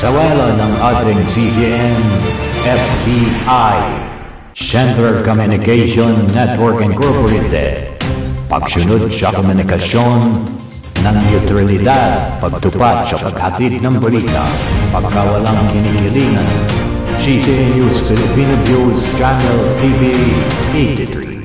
Sawela ng ating CCM, FBI, Central Communication Network Incorporated. Pagsunod sa komunikasyon ng neutralidad, pagtupad sa paghatid ng balita, pagkawalang kinikilingan. CCM News Filipino News Channel TV 83.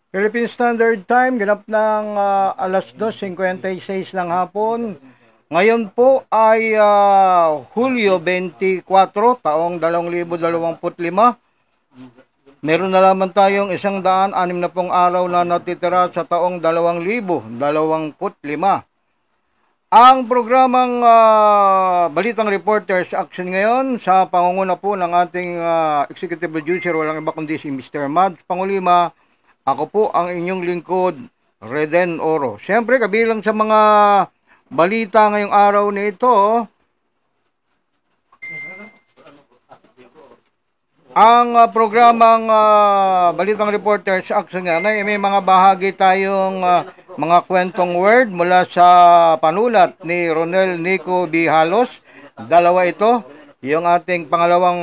Philippine Standard Time, ganap ng alas 2:56 ng hapon. Ngayon po ay Hulyo 24, taong 2025. Meron na lamang tayong 160 araw na natitira sa taong 2025. Ang programang Balitang Reporters Action ngayon sa pangunguna po ng ating Executive Producer, walang iba kundi si Mr. Mads Pangulima. Ako po ang inyong lingkod, Reden Oro. Siyempre, kabilang sa mga balita ngayong araw na ito, ang programang Balitang Reporters Action nga ay may mga bahagi tayong mga kwentong word mula sa panulat ni Ronel Nico B. Halos. Dalawa ito, yung ating pangalawang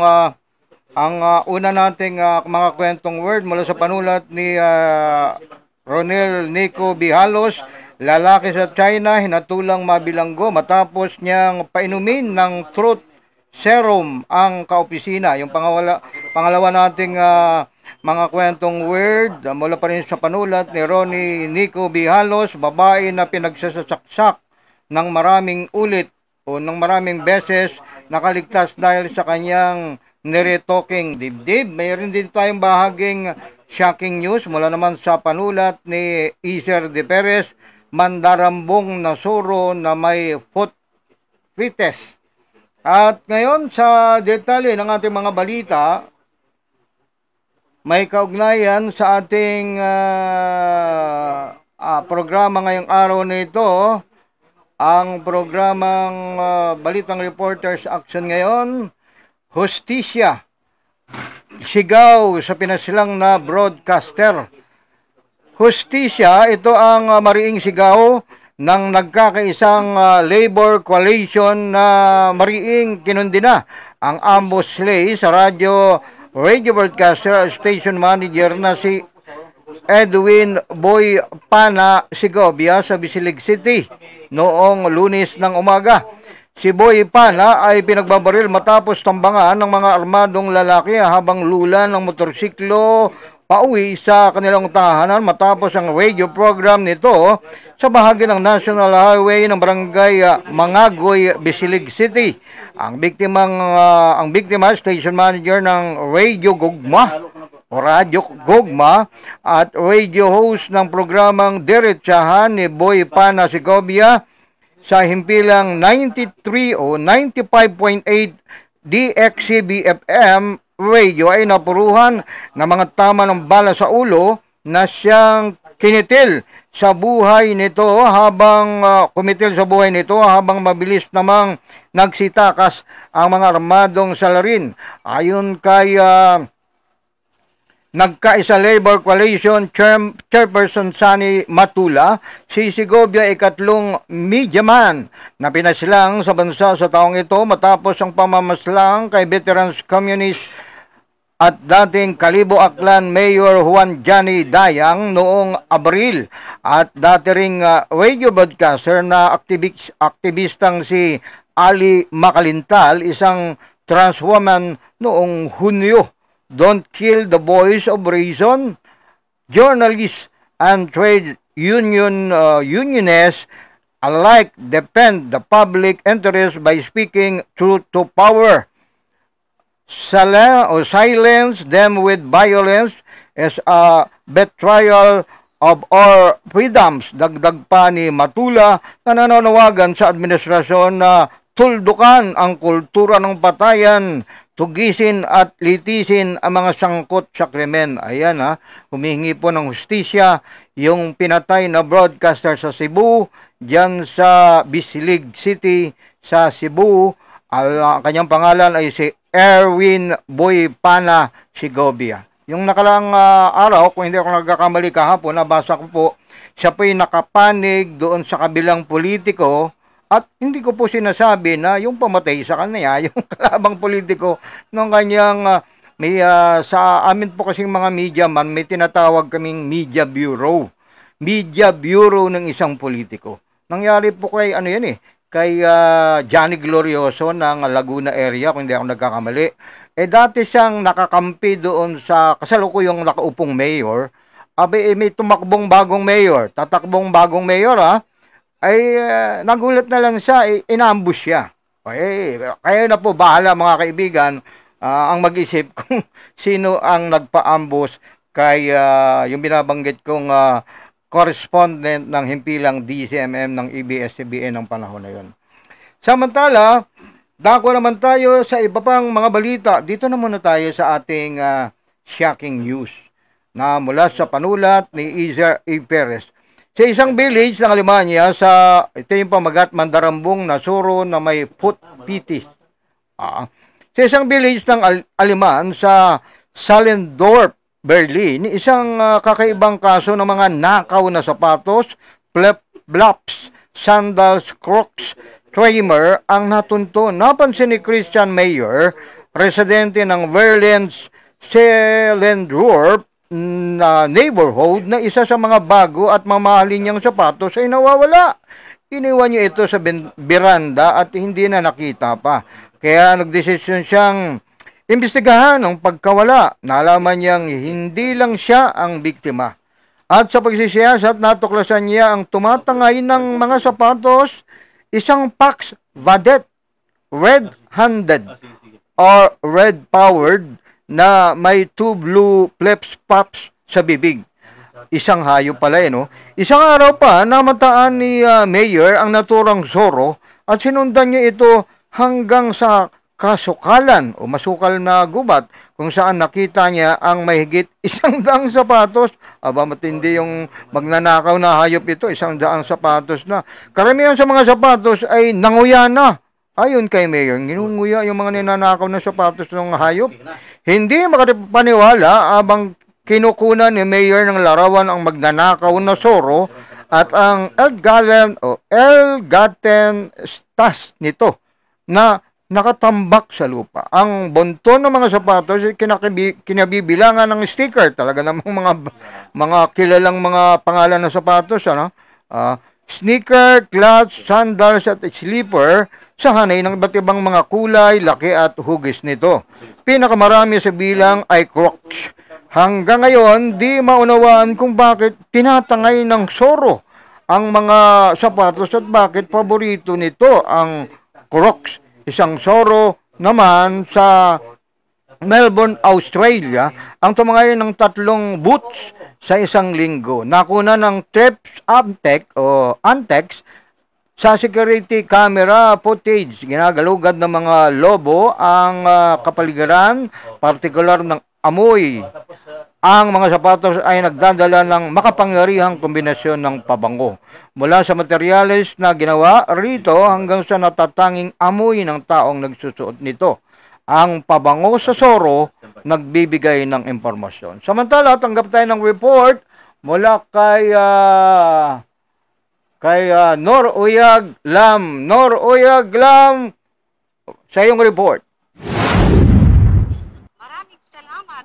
ang una nating mga kwentong word mula sa panulat ni Ronel Nico B. Halos, lalaki sa China, hinatulang mabilanggo matapos niyang painumin ng truth serum ang kaopisina. Yung pangalawa nating mga kwentong word mula pa rin sa panulat ni Ronnie Nico B. Halos, babae na pinagsasaksak ng maraming ulit o ng maraming beses nakaligtas dahil sa kanyang niretoking dibdib. Mayroon din tayong bahaging shocking news mula naman sa panulat ni Iser de Perez, mandarambong na suro na may foot fetish. At ngayon sa detalye ng ating mga balita, may kaugnayan sa ating programa ngayong araw na ito, ang programang Balitang Reporters Action ngayon. Hustisya, sigaw sa pinasilang na broadcaster. Hustisya, ito ang mariing sigaw ng nagkakaisang labor coalition na mariing kinundina ang ambos slay sa radio broadcaster station manager na si Edwin Boy Pana Segovia sa Bisilig City noong Lunes ng umaga. Si Boy Pana ay pinagbabaril matapos tambangan ng mga armadong lalaki habang lula ng motorsiklo pauwi sa kanilang tahanan matapos ang radio program nito sa bahagi ng National Highway ng Barangay Mangagoy, Bisilig City. Ang biktima station manager ng Radio Gugma at radio host ng programang Diretsahan ni Boy Pana Segovia sa himpilang 93 o 95.8 DXCB-FM radio ay napuruhan ng mga tama ng bala sa ulo na siyang kinitil sa buhay nito habang mabilis namang nagsitakas ang mga armadong salarin. Ayon kay Nagkaisa Labor Coalition Chairperson Sani Matula, si Segovia ay ikatlong media man na pinasilang sa bansa sa taong ito matapos ang pamamaslang kay Veterans Communist at dating Kalibo Aklan Mayor Juan Johnny Dayang noong Abril at dati ring radio broadcaster na aktivistang si Ali Makalintal, isang trans woman noong Hunyo. Don't kill the voice of reason. Journalists and trade unionists alike defend the public interest by speaking truth to power. Silence them with violence is a betrayal of our freedoms. Dagdag pa ni Matula na nananawagan sa administrasyon na tuldukan ang kultura ng patayan, tugisin at litisin ang mga sangkot sa krimen. Ayan humihingi po ng hustisya yung pinatay na broadcaster sa Cebu, dyan sa Bisilig City sa Cebu. Kanyang pangalan ay si Erwin Boypana Segovia. Yung nakalaang araw, kung hindi ako nagkakamali kahapon, nabasa ko po, siya po'y nakapanig doon sa kabilang politiko at hindi ko po sinasabi na yung pamatay sa kanya, yung kalabang politiko ng kanyang, sa amin po kasing mga media man, may tinatawag kaming media bureau. Media bureau ng isang politiko. Nangyari po kay, kay Johnny Glorioso ng Laguna area, kung hindi ako nagkakamali. Dati siyang nakakampi doon sa kasalukuyang nakaupong mayor. May tumakbong bagong mayor, tatakbong bagong mayor nagulat na lang siya, inambush siya. Kaya na po, bahala mga kaibigan, ang mag-isip kung sino ang nagpa-ambush kay yung binabanggit kong correspondent ng himpilang DCMM ng ABS-CBN ng panahon na yon. Samantala, dako naman tayo sa iba pang mga balita. Dito na muna tayo sa ating shocking news na mula sa panulat ni Izer A. Perez. Sa isang village ng Alemanya, ito yung pamagat Mandarambong na suro na may foot pitis. Sa isang village ng Aleman sa Salendorf, Berlin, isang kakaibang kaso ng mga nakaw na sapatos, flip-flops, sandals, crocs, trimmer ang natunto. Napansin ni Christian Mayer, residente ng Berlin's Salendorf neighborhood, na isa sa mga bago at mamahalin niyang sapatos ay nawawala. Iniwan niya ito sa beranda at hindi na nakita pa. Kaya nagdesisyon siyang imbestigahan ang pagkawala. Nalaman niyang hindi lang siya ang biktima. At sa pagsisiyasat, natuklasan niya ang tumatangay ng mga sapatos, isang Pax Vadet, red-handed or red-powered na may two blue flips-pops sa bibig. Isang hayop pala no? Isang araw pa, namataan ni Mayer ang naturang Zorro at sinundan niya ito hanggang sa kasukalan o masukal na gubat kung saan nakita niya ang mahigit 100 sapatos. Matindi yung magnanakaw na hayop ito, 100 sapatos na. Karamihan sa mga sapatos ay nanguya na. Ayon kay Mayor, ginunguya yung mga ninanakaw na sapatos ng hayop. Hindi makapaniwala abang kinukunan ni Mayor ng larawan ang magnanakaw na Zorro at ang Elgaten stas nito na nakatambak sa lupa. Ang bonton ng mga sapatos ay kinabibilangan ng sticker. Talaga namang mga kilalang mga pangalan ng sapatos. Sneaker, clutch, sandals at slipper sa hanay ng iba't ibang mga kulay, laki at hugis nito. Pinakamarami sa bilang ay Crocs. Hanggang ngayon, di maunawaan kung bakit tinatangay ng Zorro ang mga sapatos at bakit paborito nito ang Crocs. Isang Zorro naman sa Melbourne, Australia, ang tumangay ng 3 boots sa isang linggo. Nakuna ng TRIPS Antex sa security camera footage. Ginagalugad ng mga lobo ang kapaligiran, partikular ng amoy. Ang mga sapatos ay nagdadala ng makapangyarihang kombinasyon ng pabango. Mula sa materyales na ginawa rito hanggang sa natatanging amoy ng taong nagsusuot nito. Ang pabango sa Zorro nagbibigay ng impormasyon. Samantala, tanggap tayo ng report mula kay Noroyag Lam. Noroyag Lam, sa iyong report. Maraming salamat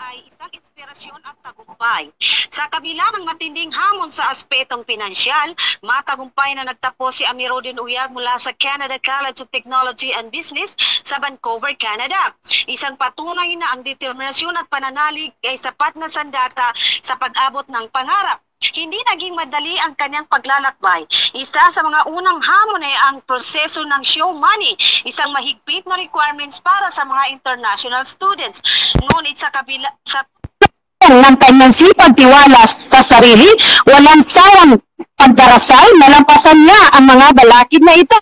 ay isang inspirasyon at tagumpay. Sa kabila ng matinding hamon sa aspetong pinansyal, matagumpay na nagtapos si Amiruddin Uyag mula sa Canada College of Technology and Business sa Vancouver, Canada. Isang patunay na ang determinasyon at pananalig ay sapat na sandata sa pag-abot ng pangarap. Hindi naging madali ang kanyang paglalakbay. Isa sa mga unang hamon ay ang proseso ng show money, isang mahigpit na requirements para sa mga international students. Ngunit sa kabila ng kanyang sipag tiwala sa sarili, walang sawang pagdarasal, nalampasan niya ang mga balakid na ito.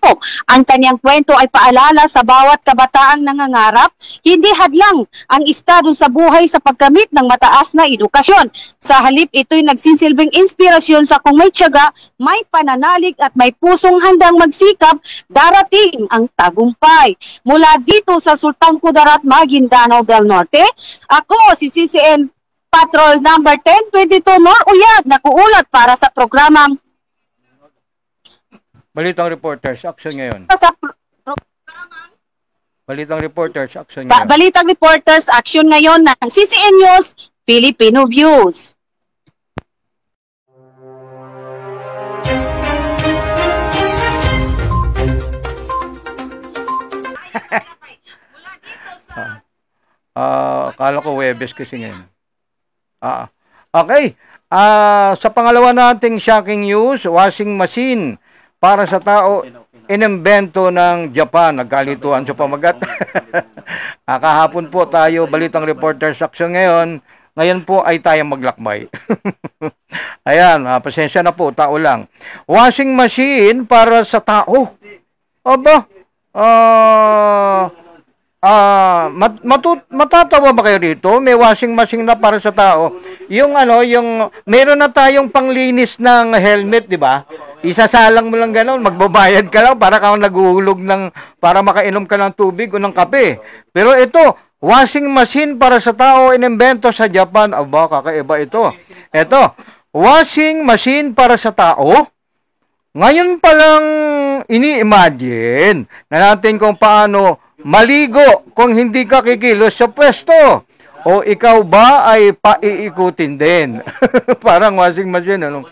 Ang kanyang kwento ay paalala sa bawat kabataang nangangarap, hindi hadlang ang estado sa buhay sa pagkamit ng mataas na edukasyon. Sa halip, ito'y nagsisilbing inspirasyon sa kung may tiyaga, may pananalig at may pusong handang magsikap, darating ang tagumpay. Mula dito sa Sultan Kudarat, Maguindanao del Norte, ako si CCN Patrol number 1022 Nor Uyag, nakuulat para sa programang Balitang Reporters Action ngayon. Balitang Reporters Action ngayon. Balitang Reporters Action ngayon ng CCN News Filipino Views. Akala ko Webes kasi ngayon. Okay. Sa pangalawa nating shocking news, washing machine para sa tao inimbento ng Japan. Nagkalituan sa pamagat. Kahapon po tayo, Balitang Reporters Action ngayon. Ngayon po ay tayo maglakbay. Ayan, pasensya na po, tao lang. Washing machine para sa tao. Aba, matatawa ba kayo dito? May washing machine na para sa tao. Yung meron na tayong panglinis ng helmet, di ba? Isasalang mo lang gano'n, magbabayad ka lang para kang naguhulog para makainom ka ng tubig o ng kape. Pero ito, washing machine para sa tao, inimbento sa Japan. Aba, kakaiba ito. Ito, washing machine para sa tao. Ngayon pa lang ini-imagine na natin kung paano maligo kung hindi ka kikilos sa pwesto. O ikaw ba ay paiikutin din? Parang washing machine, ano?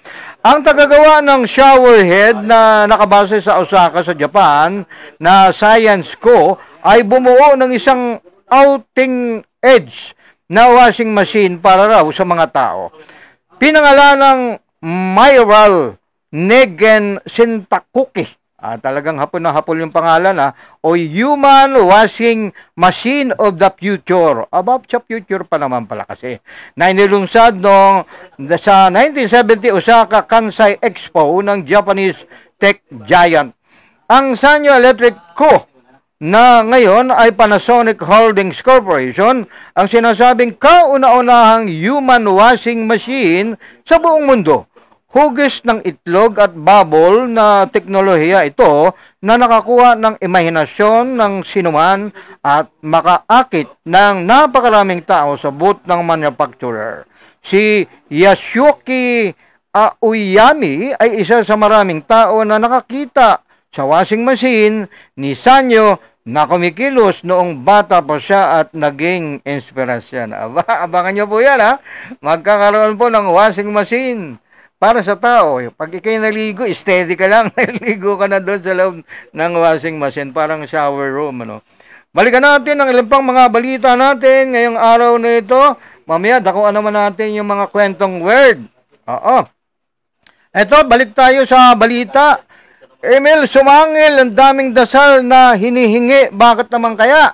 Ang tagagawa ng shower head na nakabase sa Osaka sa Japan na Science Co ay bumuo ng isang outing edge na washing machine para raw sa mga tao. Pinangalan ng Myral Negen Shintakuki. Talagang hapon na hapon yung pangalan, o Human Washing Machine of the Future. About sa future pa naman pala kasi. Na inilungsad sa 1970 Osaka Kansai Expo ng Japanese tech giant. Ang Sanyo Electric Co. na ngayon ay Panasonic Holdings Corporation ang sinasabing kauna-unahang human washing machine sa buong mundo. Hugis ng itlog at bubble na teknolohiya ito na nakakuha ng imahinasyon ng sinuman at makaakit ng napakaraming tao sa booth ng manufacturer. Si Yasuki Aoyami ay isa sa maraming tao na nakakita sa washing machine ni Sanyo na kumikilos noong bata pa siya at naging inspirasyon. Abangan niyo po yan, magkakaroon po ng washing machine para sa tao. Pag ikay naligo, steady ka lang. Naligo ka na doon sa loob ng washing machine. Parang shower room. Balikan natin ang ilang pang mga balita natin ngayong araw na ito. Mamaya, dakuan naman natin yung mga kwentong word. Eto, balik tayo sa balita. Emil Sumangil, ang daming dasal na hinihingi. Bakit naman kaya?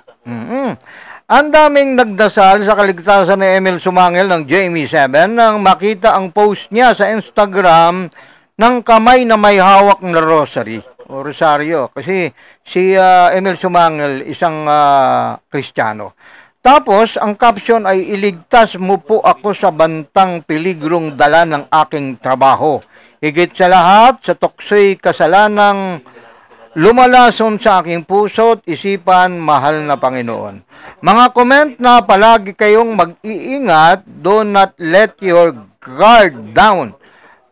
Ang daming nagdasal sa kaligtasan ni Emil Sumangil ng JME7 nang makita ang post niya sa Instagram ng kamay na may hawak na rosary o rosaryo. Kasi si Emil Sumangil isang Kristiyano. Tapos, ang caption ay, iligtas mo po ako sa bantang peligrong dala ng aking trabaho. Higit sa lahat, sa tukso'y kasalanang lumalason sa aking puso't isipan, mahal na Panginoon. Mga comment na palagi kayong mag-iingat, do not let your guard down.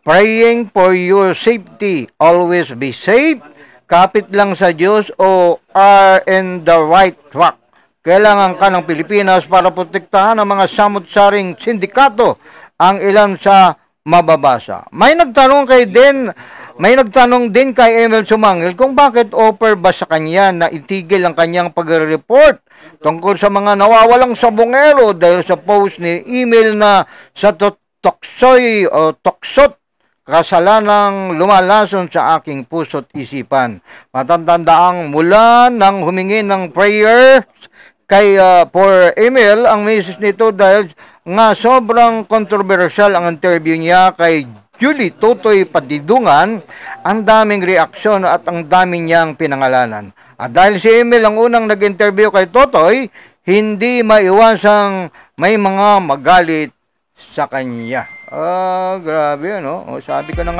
Praying for your safety, always be safe. Kapit lang sa Diyos o are in the right track. kailangan ka ng Pilipinas para protektahan ang mga samut-saring sindikato, ang ilan sa mababasa. May nagtanong din kay Emil Sumangil kung bakit offer ba sa kanya na itigil ang kanyang pagre-report tungkol sa mga nawawalang sabongero dahil sa post ni email na sa toksoy o toksot, kasalanang lumalason sa aking puso't isipan. Matatandaan mula nang humingi ng prayer kay for Emil ang misis nito dahil nga sobrang controversial ang interview niya kay Julie Totoy Padidungan, ang daming reaksyon at ang daming niyang pinangalanan. At dahil si Emil ang unang nag-interview kay Totoy, hindi maiwasang may mga magalit sa kanya. Grabe ano. Sabi ko na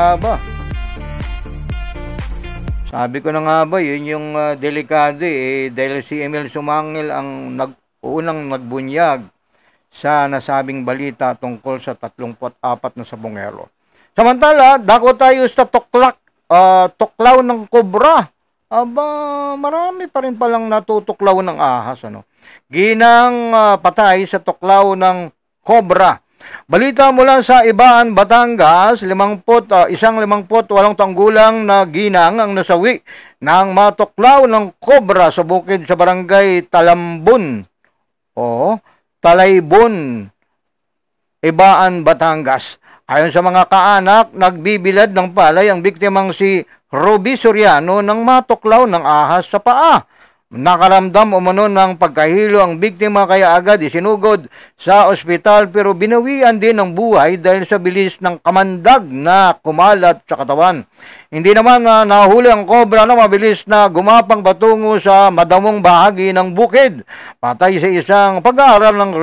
nga ba, yun yung delikado dahil si Emil Sumangil ang unang nagbunyag sa nasabing balita tungkol sa 34 na sabongero. Samantala, dako tayo sa tuklaw ng kobra. Aba, marami pa rin palang natutuklaw ng ahas. Ginang patay sa tuklaw ng kobra. Balita mula sa Ibaan, Batangas, 58 taong gulang na ginang ang nasawi ng matuklaw ng kobra sa bukid sa barangay Talambon o Talaybon, Ibaan, Batangas. Ayon sa mga kaanak, nagbibilad ng palay ang biktimang si Ruby Soriano nang matuklaw ng ahas sa paa. Nakaramdam umano ng pagkahilo ang biktima kaya agad isinugod sa ospital pero binawian din ng buhay dahil sa bilis ng kamandag na kumalat sa katawan. Hindi naman nahuli ang kobra na mabilis na gumapang patungo sa madamong bahagi ng bukid. Patay sa isang pag-aaral ng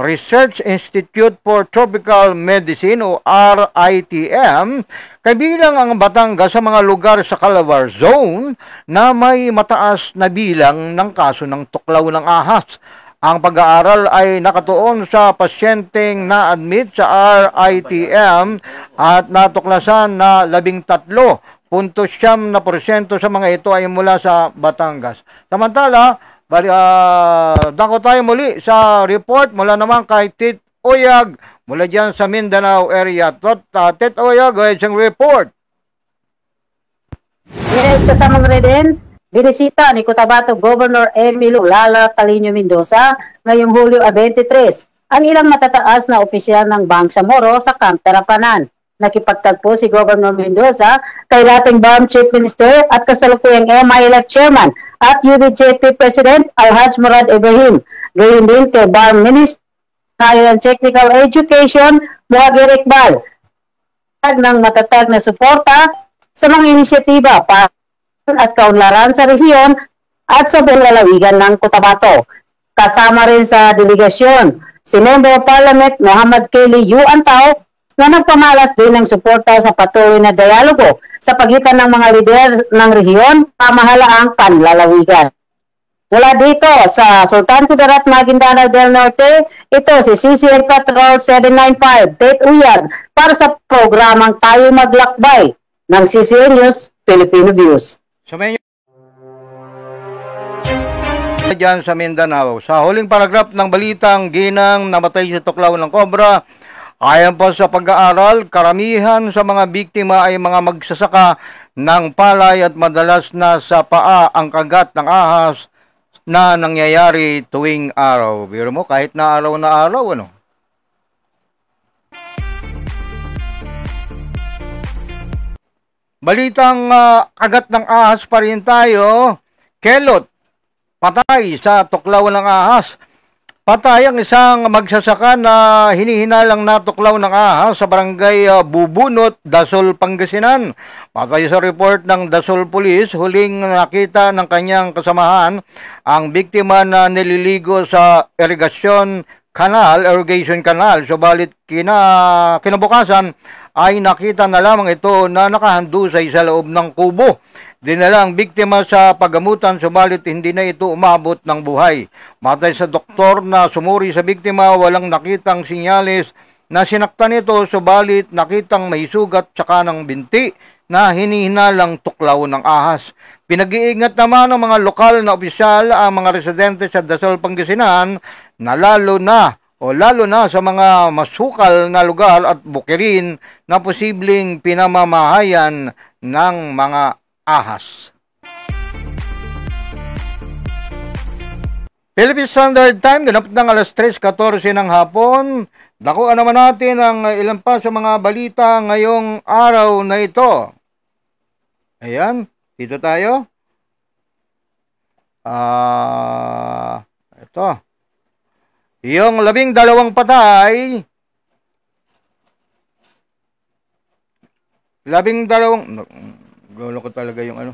Research Institute for Tropical Medicine o RITM, kabilang ang Batangas sa mga lugar sa Calabar Zone na may mataas na bilang ng kaso ng tuklaw ng ahas. Ang pag-aaral ay nakatuon sa pasyenteng na-admit sa RITM at natuklasan na 13.7% sa mga ito ay mula sa Batangas. Samantala, dako tayo muli sa report mula naman kay Tit Oyag mula dyan sa Mindanao area. Tit Oyag, isang report. Direkta sa mga rin, binisita ni Cotabato Governor Emilio Lala Calino Mendoza ngayong Hulyo 23 ang ilang matataas na opisyal ng Bangsamoro sa Camp Tarapanan. Nakipagtagpo si Governor Mendoza kay dating BARM Chief Minister at kasalukuyang MILF Chairman at UBJP President Alhaj Murad Ibrahim. Gayon din kay BARM Minister ng Technical Education Muhagir Iqbal ng matatag na suporta sa mga inisyatiba para at kaunlaran sa rehiyon at sa buong lalawigan ng Cotabato. Kasama rin sa delegasyon si Member of Parliament Muhammad Kelly Yu Antao na nagpamalas din ng suporta sa patuloy na dialogo sa pagitan ng mga lider ng rehiyon pamahalaang panlalawigan. Mula dito sa Sultan Kudarat, Maguindanao del Norte, ito si CCN Patrol 795, Tet Uyag, para sa programang Tayo Maglakbay ng CCN News, Filipino Views. Diyan sa Mindanao, sa huling paragraph ng balitang ginang namatay sa tuklaw ng kobra, ayon po sa pag-aaral, karamihan sa mga biktima ay mga magsasaka ng palay at madalas na sa paa ang kagat ng ahas na nangyayari tuwing araw. Biro mo, kahit na araw, ano? Balitang kagat ng ahas pa rin tayo. Kelot, patay sa tuklaw ng ahas. Patay ang isang magsasaka na hinihinalang natuklaw ng ahas sa barangay Bubunot, Dasol, Pangasinan. Patay sa report ng Dasol Police, huling nakita ng kanyang kasamahan ang biktima na nililigo sa irrigation canal. Subalit kinabukasan ay nakita na lamang ito na nakahandusay sa loob ng kubo. Dinala ang biktima sa paggamutan, subalit hindi na ito umabot ng buhay. Matay sa doktor na sumuri sa biktima, walang nakitang sinyalis na sinaktan ito, subalit nakitang may sugat sa kanang binti, na hinihinalang tuklaw ng ahas. Pinag-iingat naman ng mga lokal na opisyal ang mga residente sa Dasol, Pangasinan na lalo na sa mga masukal na lugar at bukirin na posibleng pinamamahayan ng mga ahas. Philippine Standard Time, ganap ng alas 3:14 ng hapon. Dakuan naman natin ang ilan pa sa mga balita ngayong araw na ito. Ayan, dito tayo. Ito. Yung 12 patay, 12, gulo ko talaga yung ano.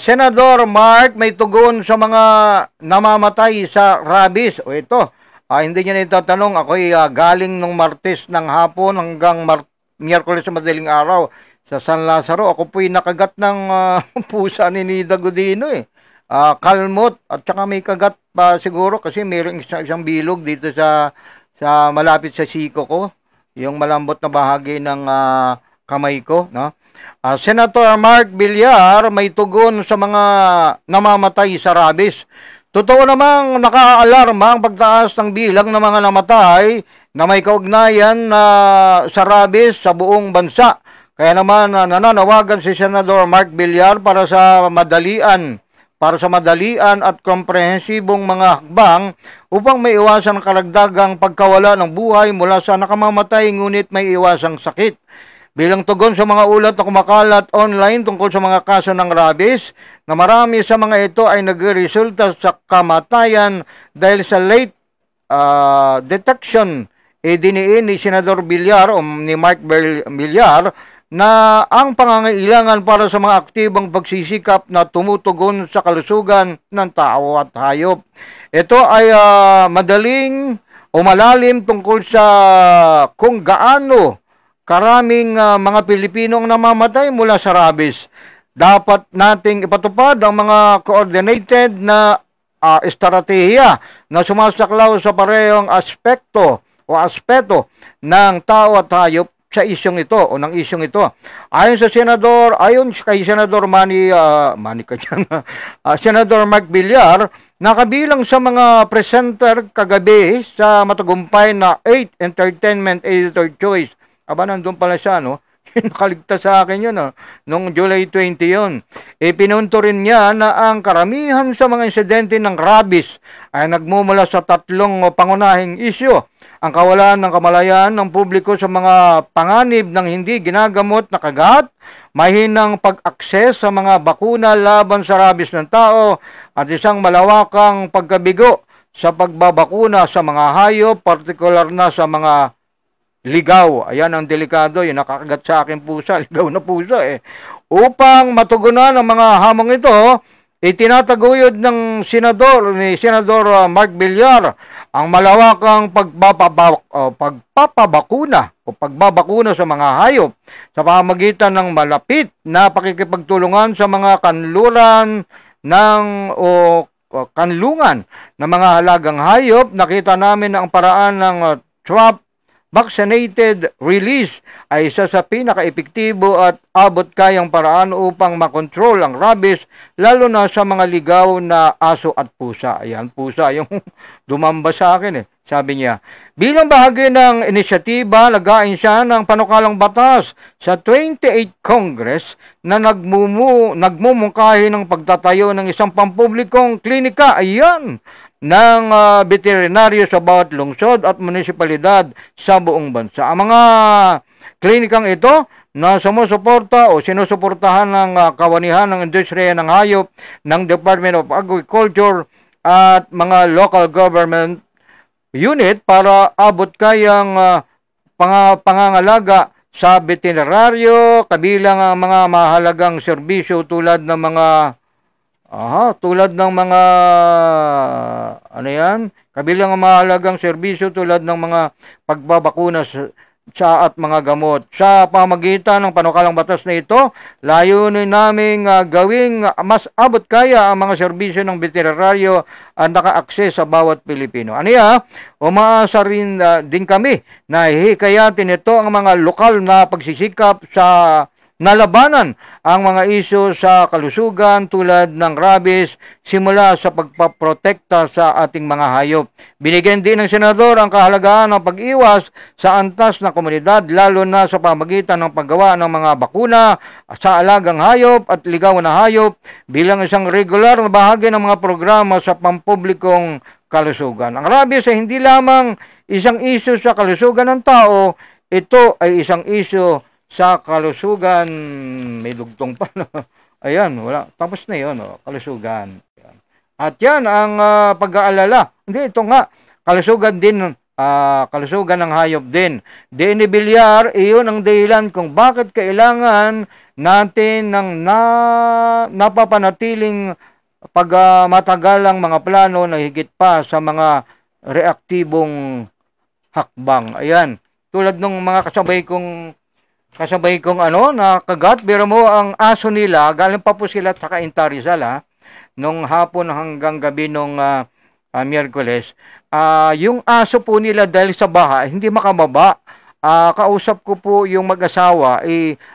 Senador Mark may tugon sa mga namamatay sa rabies. O ito, hindi niya nitatanong. Ako'y galing nung Martes ng hapon hanggang Miyerkules sa madaling araw sa San Lazaro. Ako po'y nakagat ng pusa ni Nida Godino eh. Kalmot at saka may kagat pa siguro kasi mayroong isang bilog dito sa malapit sa siko ko. Yung malambot na bahagi ng kamay ko, no? Senator Mark Villar may tugon sa mga namamatay sa rabies. Totoo namang nakaalarma ang pagtaas ng bilang ng mga namatay na may kaugnayan sa rabies sa buong bansa. Kaya naman nananawagan si Senador Mark Villar para sa madalian at komprehensibong mga hakbang upang may iwasan ang karagdagang pagkawala ng buhay mula sa nakamamatay ngunit may iwasang sakit. Bilang tugon sa mga ulat na kumakalat online tungkol sa mga kaso ng rabies, na marami sa mga ito ay nagresulta sa kamatayan dahil sa late detection, diniin ni Senador Villar o ni Mark Villar na ang pangangailangan para sa mga aktibong pagsisikap na tumutugon sa kalusugan ng tao at hayop. Ito ay madaling o malalim tungkol sa kung gaano karaming mga Pilipino ang namamatay mula sa rabies. Dapat nating ipatupad ang mga coordinated na estratehiya na sumasaklaw sa parehong aspeto ng tao at hayop sa isyong ito o ng isyong ito. Ayon kay Senador Senador Mark Villar, nakabilang sa mga presenter kagabi sa matagumpay na 8 Entertainment Editor Choice. Aba, nandun pala siya, no? Nakaligtas sa akin yun, no? Noong July 20 yun. Pinunto rin niya na ang karamihan sa mga insidente ng rabies ay nagmumula sa 3 pangunahing isyu. Ang kawalan ng kamalayan ng publiko sa mga panganib ng hindi ginagamot na kagat, mahinang pag-akses sa mga bakuna laban sa rabies ng tao, at isang malawakang pagkabigo sa pagbabakuna sa mga hayop, partikular na sa mga ligaw. Ayan ang delikado, yung nakakagat sa akin pusa, ligaw na pusa eh. Upang matugunan ang mga hamong ito, itinataguyod ng Senador Mark Villar ang malawakang pagbabakuna sa mga hayop sa pamamagitan ng malapit na pakikipagtulungan sa mga kanlungan ng mga halagang hayop. Nakita namin na ang paraan ng trap vaccinated release ay isa sa pinaka-epektibo at abot-kayang paraan upang makontrol ang rabies, lalo na sa mga ligaw na aso at pusa. Ayan, pusa yung dumamba sa akin eh. Sabi niya, bilang bahagi ng inisyatiba, nagain siya ng panukalang batas sa 28th Congress na nagmumungkahi ng pagtatayo ng isang pampublikong klinika. Ayan, ng veterinaryo sa bawat lungsod at munisipalidad sa buong bansa. Ang mga klinikang ito na sumusuporta o sinusuportahan ng kawanihan ng industriya ng hayop ng Department of Agriculture at mga local government unit para abot kayang pangangalaga sa veterinaryo, kabilang ang mga mahalagang serbisyo tulad ng mga kabilang ang mahalagang serbisyo tulad ng mga pagbabakuna at mga gamot. Sa pamagitan ng panukalang batas na ito, layunin naming gawing mas abot kaya ang mga serbisyo ng veterinaryo at naka-akses sa bawat Pilipino. Umaasa rin din kami na hihikayatin ito ang mga lokal na pagsisikap sa na labanan ang mga isyu sa kalusugan tulad ng rabies simula sa pagpaprotekta sa ating mga hayop. Binigyan din ng senador ang kahalagahan ng pag-iwas sa antas na komunidad lalo na sa pamagitan ng paggawa ng mga bakuna sa alagang hayop at ligaw na hayop bilang isang regular na bahagi ng mga programa sa pampublikong kalusugan. Ang rabies ay hindi lamang isang isyu sa kalusugan ng tao, ito ay isang isyu sa kalusugan. May dugtong pa. Ayan, wala. Tapos na yun, kalusugan. Ayan. At yan ang pag-aalala. Hindi, ito nga. Kalusugan din, kalusugan ng hayop din. Denny Villar, iyon ang dahilan kung bakit kailangan natin ng napapanatiling pagmatagalang mga plano na higit pa sa mga reaktibong hakbang. Ayan. Tulad ng mga kasabay kong na kagat, biro mo ang aso nila, galing pa po sila sa Cainta Rizal, nung hapon hanggang gabi nung Miyerkules. Yung aso po nila dahil sa baha, hindi makababa. Kausap ko po yung mag-asawa,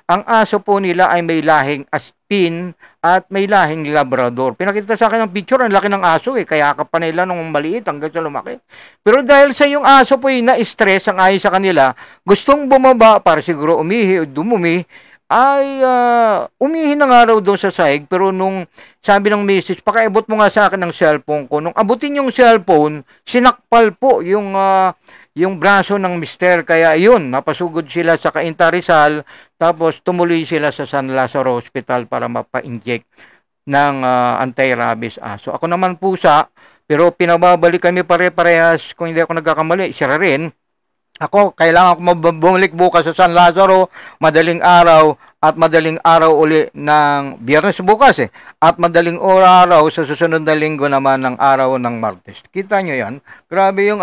ang aso po nila ay may lahing Aspin at may lahing Labrador. Pinakita sa akin ng picture, ang laki ng aso kaya ka pa nila nung maliit hanggang sa lumaki. Pero dahil sa yung aso po na-stress ang ayon sa kanila, gustong bumaba para siguro umihi o dumumi, ay umihi na nga raw doon sa sahig. Pero nung sabi ng misis, pakiabot mo nga sa akin ng cellphone ko. Nung abutin yung cellphone, sinakpal po yung braso ng mister. Kaya yun, napasugod sila sa Cainta Rizal, tapos tumuloy sila sa San Lazaro Hospital para mapa-inject ng anti-rabies aso. Ako naman pusa, pero pinababalik kami pare-parehas, kung hindi ako nagkakamali, siya rin. Ako, kailangan ko bumalik bukas sa San Lazaro, madaling araw, at madaling araw uli ng Biyernes bukas at madaling araw sa susunod na linggo naman ng araw ng Martes. Kita nyo yan? Grabe yung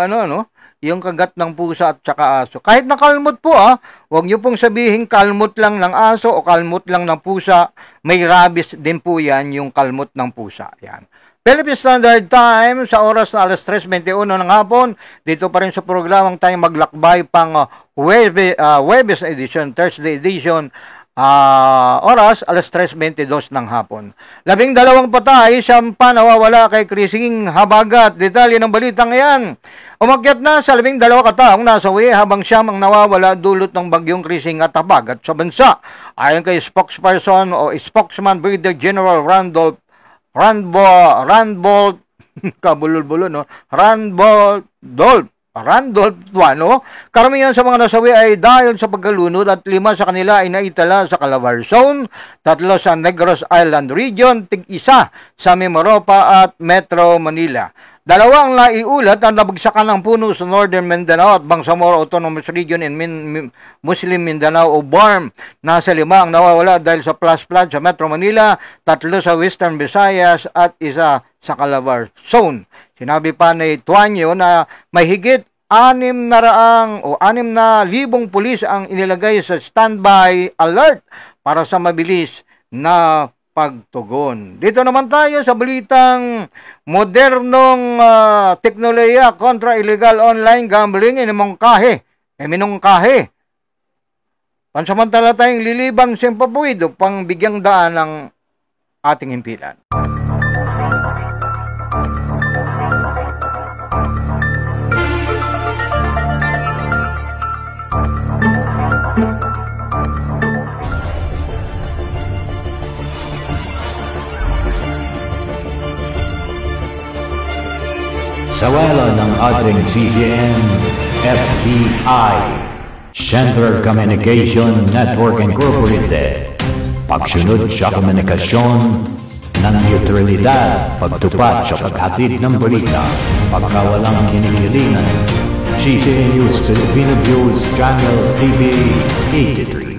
yung kagat ng pusa at saka aso. Kahit nakalmot po huwag nyo pong sabihin kalmot lang ng aso o kalmot lang ng pusa. May rabies din po yan, yung kalmot ng pusa. Yan. Philippine Standard Time sa oras na 3:21 ng hapon. Dito pa rin sa programang tayo maglakbay pang Huwebes edition, Thursday edition. Oras, 3:22 ng hapon. 12 patay, siyam pa nawawala kay Krising Habagat. Detalye ng balitang yan. Umakyat na sa 12 kataong nasawi habang siyam ang nawawala dulot ng bagyong Krising at Habagat sa bansa. Ayon kay spokesperson o spokesman Brigadier General Randolph Tuano, karamihan sa mga nasawi ay dahil sa pagkalunod at 5 sa kanila ay naitala sa Calabar Zone, 3 sa Negros Island Region, 1 sa Mimaropa at Metro Manila. 2 ang naiulat ang nabagsakan ng puno sa Northern Mindanao at Bangsamoro Autonomous Region in Muslim Mindanao o BARM. Nasa 5 ang nawawala dahil sa flash flood sa Metro Manila, 3 sa Western Visayas at 1 sa Calabar Zone. Sinabi pa ni Tuanyo na may higit 600,000 pulis ang inilagay sa standby alert para sa mabilis na pagtugon. Dito naman tayo sa balitang modernong teknolohiya kontra illegal online gambling minungkahi. Pansamantala tayong lilibang Sempabuid upang bigyang daan ng ating himpilan. Sa wala ng ating CGN, FBI, Central Communication Network Incorporated, pagsunod sa komunikasyon ng neutralidad, pagtupat sa paghatid ng balita, pagkawalang kinikilingan, CGN News Filipino News Channel TV 83.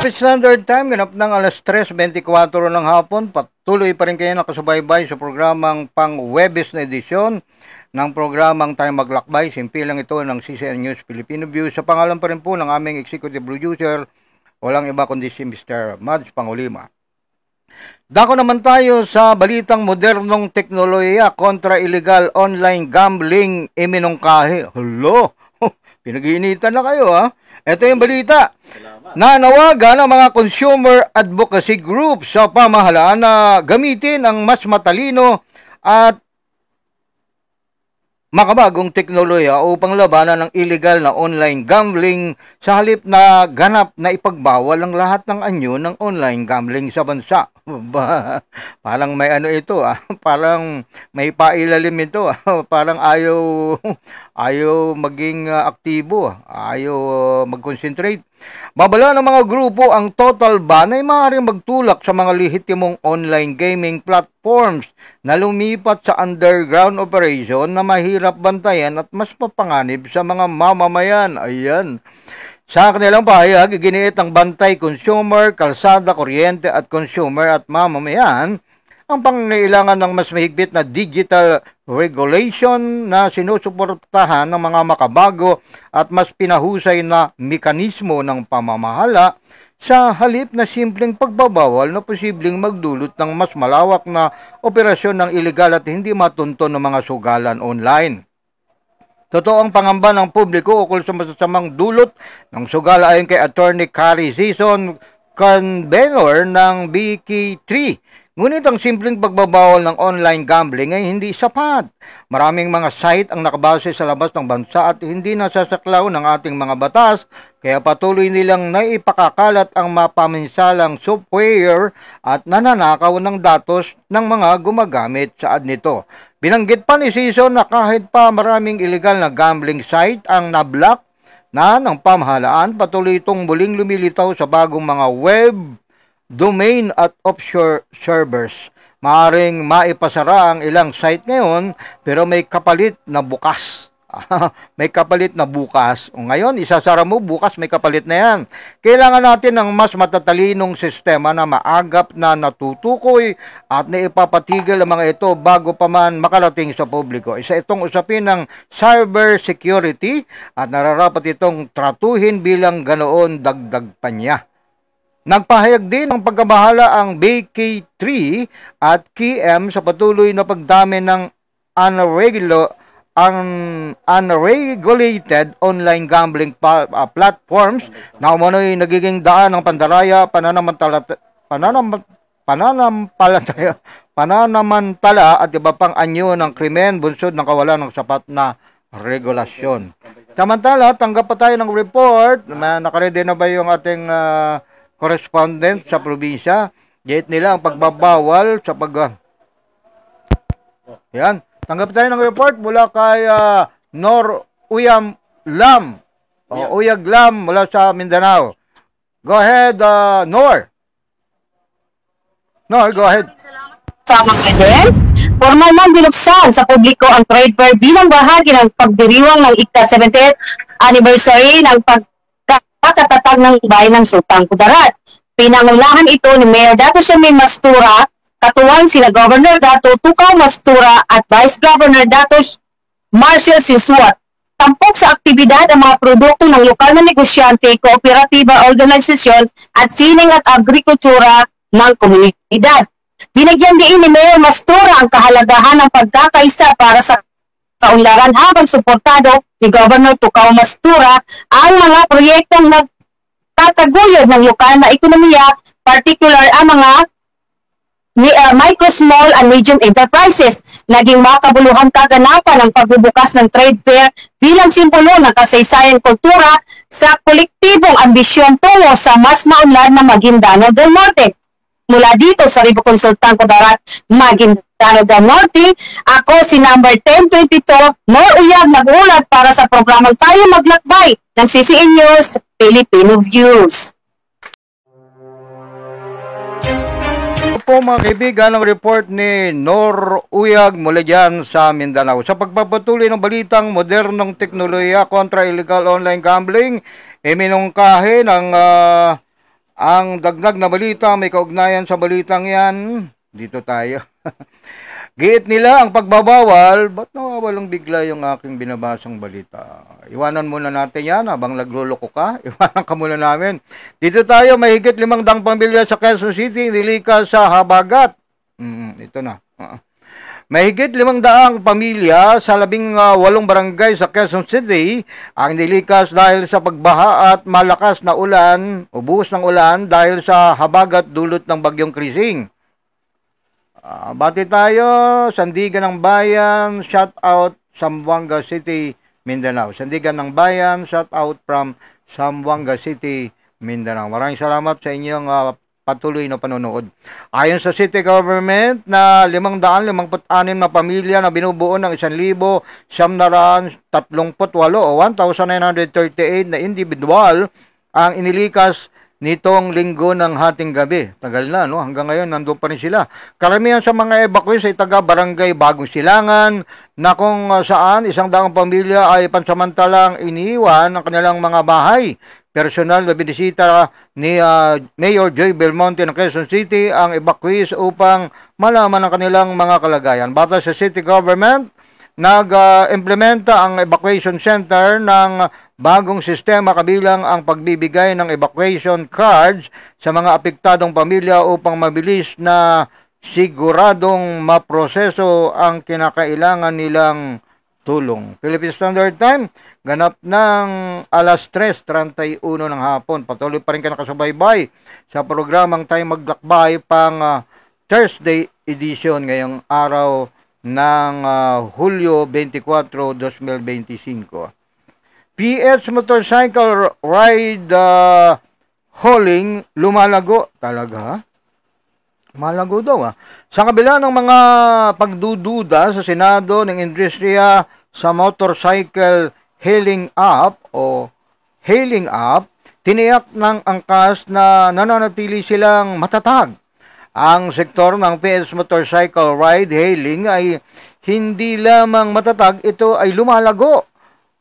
Philippine Standard Time, ganap ng alas 3:24 ng hapon. Patuloy pa rin kayo nakasubaybay sa programang pang-Webis na edisyon ng programang Tayo Maglakbay. Simpilang ito ng CCN News Filipino View. Sa pangalan pa rin po ng aming executive producer, walang iba kundi si Mr. Mads Pangulima. Dako naman tayo sa balitang modernong teknolohiya kontra illegal online gambling iminungkahi. Hello! Pinag-iinitan na kayo ha. Ito yung balita. Nanawagan ang mga consumer advocacy groups sa pamahalaan na gamitin ang mas matalino at makabagong teknolohiya upang labanan ng illegal na online gambling sa halip na ganap na ipagbawal ang lahat ng anyo ng online gambling sa bansa. Parang may ano ito parang may pailalim ito parang ayaw maging aktibo, ayaw mag-concentrate. Babala ng mga grupo ang total ban ay maaaring magtulak sa mga lehitimong online gaming platforms na lumipat sa underground operation na mahirap bantayan at mas mapanganib sa mga mamamayan. Ayan. Sa kanilang pahayag, iginiit ang bantay consumer, kalsada, kuryente at consumer at mamamayan ang pangangailangan ng mas mahigpit na digital regulation na sinusuportahan ng mga makabago at mas pinahusay na mekanismo ng pamamahala sa halip na simpleng pagbabawal na posibleng magdulot ng mas malawak na operasyon ng iligal at hindi matunton ng mga sugalan online. Totoo ang pangamba ng publiko ukol sa masasamang dulot ng sugala ayon kay Attorney Carrie Season, convenor ng BK3. Ngunit ang simpleng pagbabawal ng online gambling ay hindi sapat. Maraming mga site ang nakabase sa labas ng bansa at hindi nasasaklaw ng ating mga batas, kaya patuloy nilang naipakakalat ang mapaminsalang software at nananakaw ng datos ng mga gumagamit saad nito. Binanggit pa ni Season na kahit pa maraming illegal na gambling site ang nablock na ng pamahalaan, patuloy itong muling lumilitaw sa bagong mga web domain at offshore servers. Maaring maipasara ang ilang site ngayon pero may kapalit na bukas. May kapalit na bukas. O ngayon, isasara mo, bukas may kapalit na yan. Kailangan natin ng mas matatalinong sistema na maagap na natutukoy at naipapatigil ang mga ito bago pa man makarating sa publiko. Isa itong usapin ng cyber security at nararapat itong tratuhin bilang ganoon dagdag pa niya. Nagpahayag din ng pagkabahala ang BK3 at KM sa patuloy na pagdami ng unregulated online gambling platforms na umano'y nagiging daan ng pandaraya, pananamantala at iba pang anyo ng krimen bunsod ng kawalan ng sapat na regulasyon. Samantala, tanggap pa tayo ng report. Nakaredy na ba yung ating correspondent sa probinsya? Gate nila ang pagbabawal sa Yan. Tanggap tayo ng report mula kay Nor Uyam Lam. Uyag Lam mula sa Mindanao. Go ahead, Nor. Nor, go ahead. Sa mga din, formal nang binuksan sa publiko ang trade fair bilang bahagi ng pagdiriwang ng ika-70th anniversary ng pagkakatatag ng bayan ng Sultan Kudarat. Pinangunahan ito ni Mayor Dato Shamim Mastura, katuwang sila Governor Dato Tukaw Mastura at Vice Governor Dato Marcial Siswat. Tampok sa aktibidad ang mga produkto ng lokal na negosyante, kooperatiba, organisasyon at sining at agrikultura ng komunidad. Binigyan din ni Mayor Mastura ang kahalagahan ng pagkakaisa para sa kaunlaran habang suportado ni Governor Tukaw Mastura ang mga proyektong nagtataguyod ng lokal na ekonomiya, particular ang mga micro, small, and medium enterprises. Naging makabuluhan kaganapan ang pagbubukas ng trade fair bilang simbolo ng kasaysayan kultura sa kolektibong ambisyon tungo sa mas maunlad na Maguindanao del Norte. Mula dito sa Ribocon Sultan Kudarat, Maguindanao del Norte, ako si number 1022, Nor Uyag, nag-ulat para sa programang Tayo Maglakbay ng CCN News Filipino Views. Po mga kaibigan, ang report ni Nor Uyag mula dyan sa Mindanao. Sa pagpapatuloy ng balitang modernong teknolohiya kontra illegal online gambling, minungkahi ng Ang dagdag na balita, may kaugnayan sa balitang yan. Dito tayo. Giit nila ang pagbabawal. Ba't nawawalang bigla yung aking binabasang balita? Iwanan muna natin yan habang nagluloko ka. Iwanan ka muna namin. Dito tayo, mahigit 500 pamilya sa Quezon City, nilikas sa habagat. Ito na. Mahigit 500 pamilya sa 18 barangay sa Quezon City ang nilikas dahil sa pagbaha at malakas na ulan, buhos ng ulan dahil sa habagat dulot ng bagyong Krising. Bati tayo, Sandigan ng Bayan, shout out Zamboanga City, Mindanao. Sandigan ng Bayan, shout out from Zamboanga City, Mindanao. Maraming salamat sa inyong patuloy na panonood. Ayon sa city government na 556 na pamilya na binubuo ng 1,738 o 1,938 na individual ang inilikas nitong linggo ng hating gabi. Tagal na, no? Hanggang ngayon, nandun pa rin sila. Karamihan sa mga evacuees ay taga-barangay Bagong Silangan na kung saan 100 pamilya ay pansamantalang iniwan ang kanilang mga bahay. Personal na binisita ni Mayor Joy Belmonte ng Quezon City ang evacuees upang malaman ang kanilang mga kalagayan. Batay sa city government, nag-implementa ang evacuation center ng bagong sistema kabilang ang pagbibigay ng evacuation cards sa mga apektadong pamilya upang mabilis na siguradong maproseso ang kinakailangan nilang tulong. Philippine Standard Time, ganap ng alas 3:31 ng hapon. Patuloy pa rin ka nakasubaybay sa programang Tayo Maglakbay pang Thursday edition ngayong araw ng Hulyo 24, 2025. PH Motorcycle Ride Hauling lumalago. Talaga? Malago daw Sa kabila ng mga pagdududa sa Senado ng Industriya sa Motorcycle Hailing App o Hailing App, tiniyak ng angkas na nananatili silang matatag. Ang sektor ng PS Motorcycle Ride Hailing ay hindi lamang matatag, ito ay lumalago.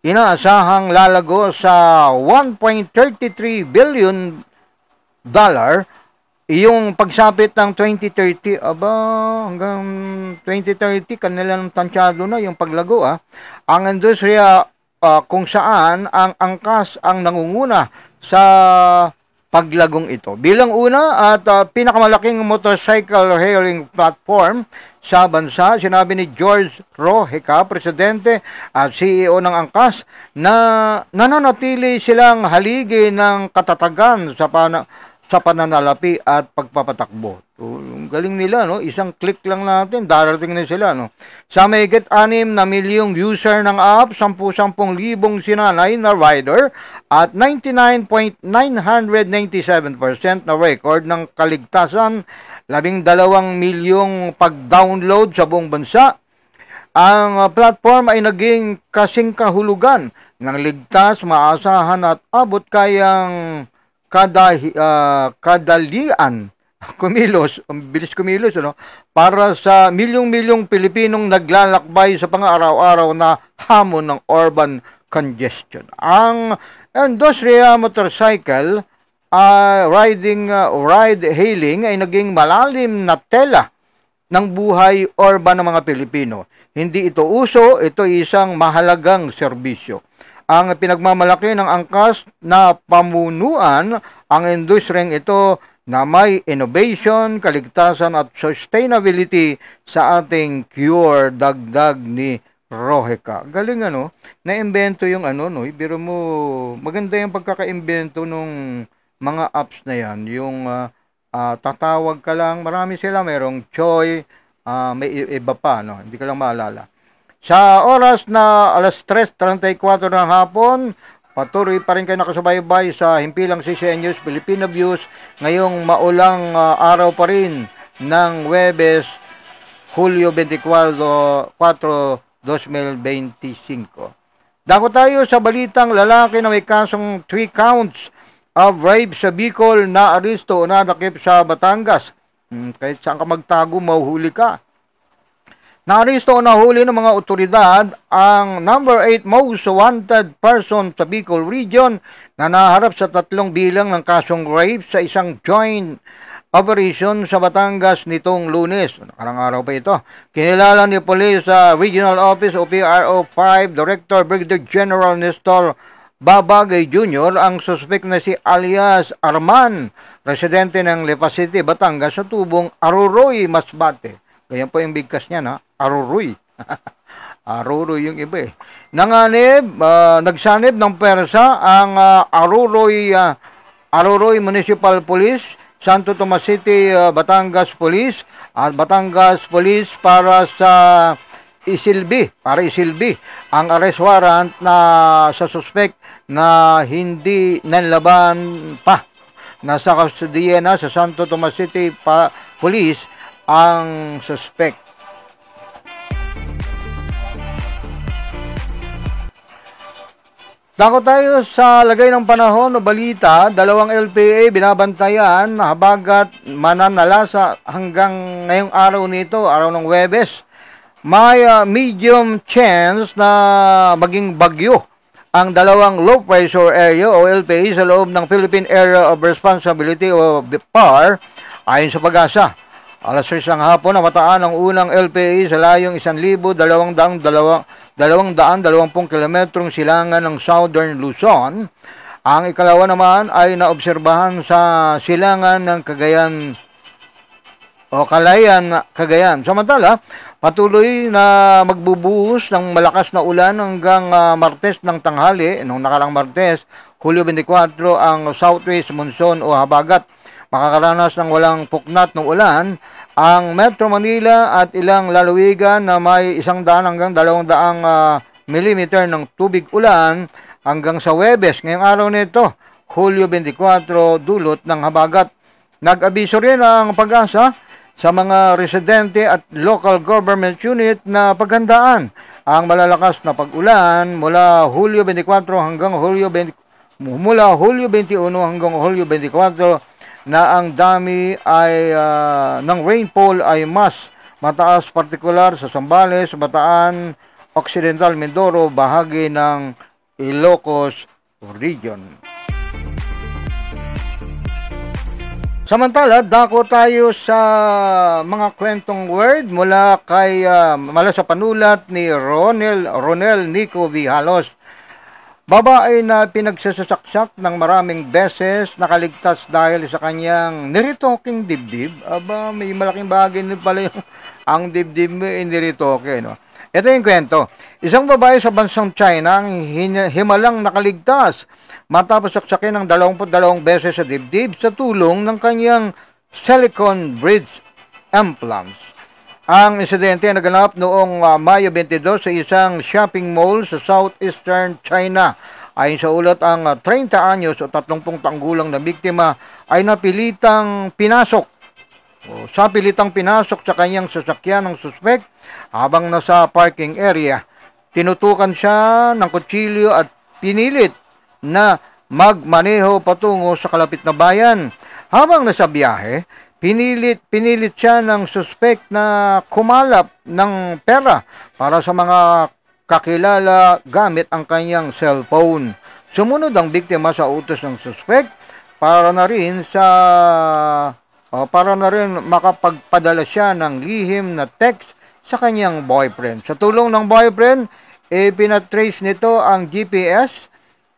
Inaasahang lalago sa $1.33 billion yung pagsapit ng 2030, hanggang 2030, kanilang tansyado na yung paglago. Ang industriya kung saan ang angkas ang nangunguna sa paglagong ito. Bilang una at pinakamalaking motorcycle hailing platform sa bansa, sinabi ni George Roheca, Presidente at CEO ng angkas, na nananatili silang haligi ng katatagan sa pananalapi at pagpapatakbo. Galing nila, no? Isang click lang natin, darating na sila, no? Sa mahigit 6 na milyong user ng app, 10,000 sinanay na rider at 99.997% na record ng kaligtasan, 12 milyong pag-download sa buong bansa. Ang platform ay naging kasing kahulugan ng ligtas, maasahan at abot kayang kadalian kumilos, bilis kumilos, para sa milyong-milyong Pilipinong naglalakbay sa pang-araw-araw na hamon ng urban congestion. Ang industriya motorcycle ride hailing ay naging malalim na tela ng buhay urban ng mga Pilipino. Hindi ito uso, ito isang mahalagang serbisyo. Ang pinagmamalaki ng angkas na pamunuan ang industriyang ito na may innovation, kaligtasan at sustainability sa ating cure, dagdag ni Roheca. Galing na-imbento yung biro mo, maganda yung pagkaka-imbento nung mga apps na yan, yung tatawag ka lang, marami sila, mayroong Choi, may iba pa, hindi ko lang maalala. Sa oras na alas 3:34 ng hapon, patuloy pa rin kayo nakasubaybay sa himpilang CCN News, Filipino Views, ngayong maulang araw pa rin ng Huwebes, Hulyo 24, 2025. Dako tayo sa balitang lalaki na may kasong 3 counts of rape sa Bicol na aresto o nadakip sa Batangas. Kahit saan ka magtago, mahuhuli ka. Naaresto o nahuli ng mga otoridad ang number 8 most wanted person sa Bicol Region na naharap sa 3 bilang ng kasong rape sa isang joint operation sa Batangas nitong Lunes. Nakarang araw pa ito. Kinilala ni Police Regional Office o PRO 5 Director Brigadier General Nestor Babagay Jr. ang suspect na si alias Arman, residente ng Lipa City, Batangas sa tubong Aruroy, Masbate. Ganyan po yung bigkas niya, na Aruroy. Aruroy yung iba eh. Nagsanib ng persa ang Aruroy Municipal Police, Santo Tomas City, Batangas Police, at Batangas Police para isilbi ang arrest warrant na sa suspect na hindi nanlaban pa. Nasa kustodiya na sa Santo Tomas City Police ang suspect. Dako tayo sa lagay ng panahon o balita. 2 LPA binabantayan na habagat mananalasa hanggang ngayong araw nito, araw ng Huwebes. May medium chance na maging bagyo ang 2 low pressure area o LPA sa loob ng Philippine Area of Responsibility o PAR ayon sa Pag-asa. Alas 3 ng hapon namataan ang unang LPA sa layong 1,220 kilometrong silangan ng Southern Luzon. Ang ikalawa naman ay naobserbahan sa silangan ng Cagayan o Cagayan. Samantala, patuloy na magbubuhos ng malakas na ulan hanggang Martes ng tanghali. Noong nakarang Martes, Hulyo 24, ang southwest monsoon o habagat makakaranas ng walang puknat ng ulan ang Metro Manila at ilang lalawigan na may 100 hanggang 200 millimeter ng tubig ulan hanggang sa Huwebes. Ngayong araw nito, Hulyo 24, dulot ng habagat. Nag-abiso rin ang Pag-asa sa mga residente at local government unit na paghandaan ang malalakas na pag-ulan mula Hulyo 21 hanggang Hulyo 21 hanggang Hulyo 24 na ang dami ay ng rainfall ay mas mataas, partikular sa Zambales, Bataan, Occidental Mindoro, bahagi ng Ilocos Region. Samantala, dako tayo sa mga kwentong word mula sa panulat ni Ronel Nico Vihalos. Babae na pinagsasaksak ng maraming beses nakaligtas dahil sa kanyang niritoking dibdib. Aba, may malaking bagay din pala yung ang dibdib mo niritoke, no? Ito yung kwento. Isang babae sa bansang China ang himalang nakaligtas matapos saksakin ng 22 beses sa dibdib sa tulong ng kanyang silicone bridge implants. Ang insidente ay naganap noong Mayo 22 sa isang shopping mall sa southeastern China. Ayon sa ulat, ang 30 anyos o 30 taong gulang na biktima ay napilitang pinasok sa kanyang sasakyan ng suspect habang nasa parking area. Tinutukan siya ng kutsilyo at pinilit na magmaneho patungo sa kalapit na bayan. Habang nasa biyahe, pinilit siya ng suspect na kumalap ng pera para sa mga kakilala gamit ang kanyang cellphone. Sumunod ang biktima sa utos ng suspect para na rin makapagpadala siya ng lihim na text sa kanyang boyfriend. Sa tulong ng boyfriend, pinatrace nito ang GPS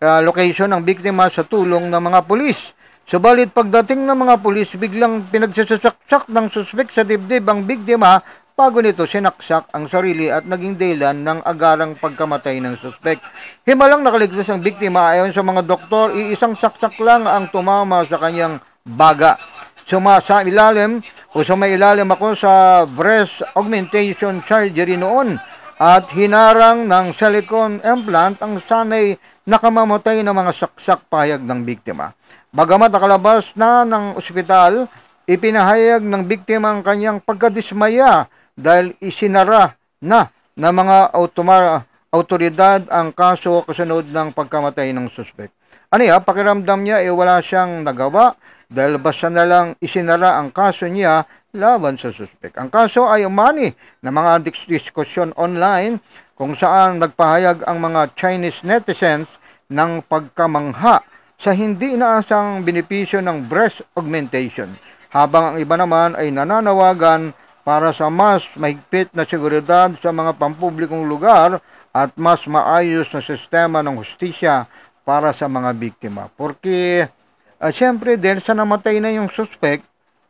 location ng biktima sa tulong ng mga pulis. Subalit pagdating ng mga pulis, biglang pinagsasaksak ng suspect sa dibdib ang biktima bago nito sinaksak ang sarili at naging dahilan ng agarang pagkamatay ng suspect. Himalang nakaligtas ang biktima ayon sa mga doktor, iisang saksak lang ang tumama sa kanyang baga. Sumailalim ako sa breast augmentation surgery noon at hinarang ng silicone implant ang sanay nakamamatay na mga saksak pahayag ng biktima. Bagamat nakalabas na ng ospital, ipinahayag ng biktima ang kanyang pagkadismaya dahil isinara na ng mga autoridad ang kaso kasunod ng pagkamatay ng suspect. Pakiramdam niya wala siyang nagawa dahil basta na lang isinara ang kaso niya laban sa suspek. Ang kaso ay umani na mga diskusyon online kung saan nagpahayag ang mga Chinese netizens ng pagkamangha sa hindi inaasang benepisyo ng breast augmentation, habang ang iba naman ay nananawagan para sa mas mahigpit na seguridad sa mga pampublikong lugar at mas maayos na sistema ng hustisya para sa mga biktima. Porque siyempre dahil sa namatay na yung suspect,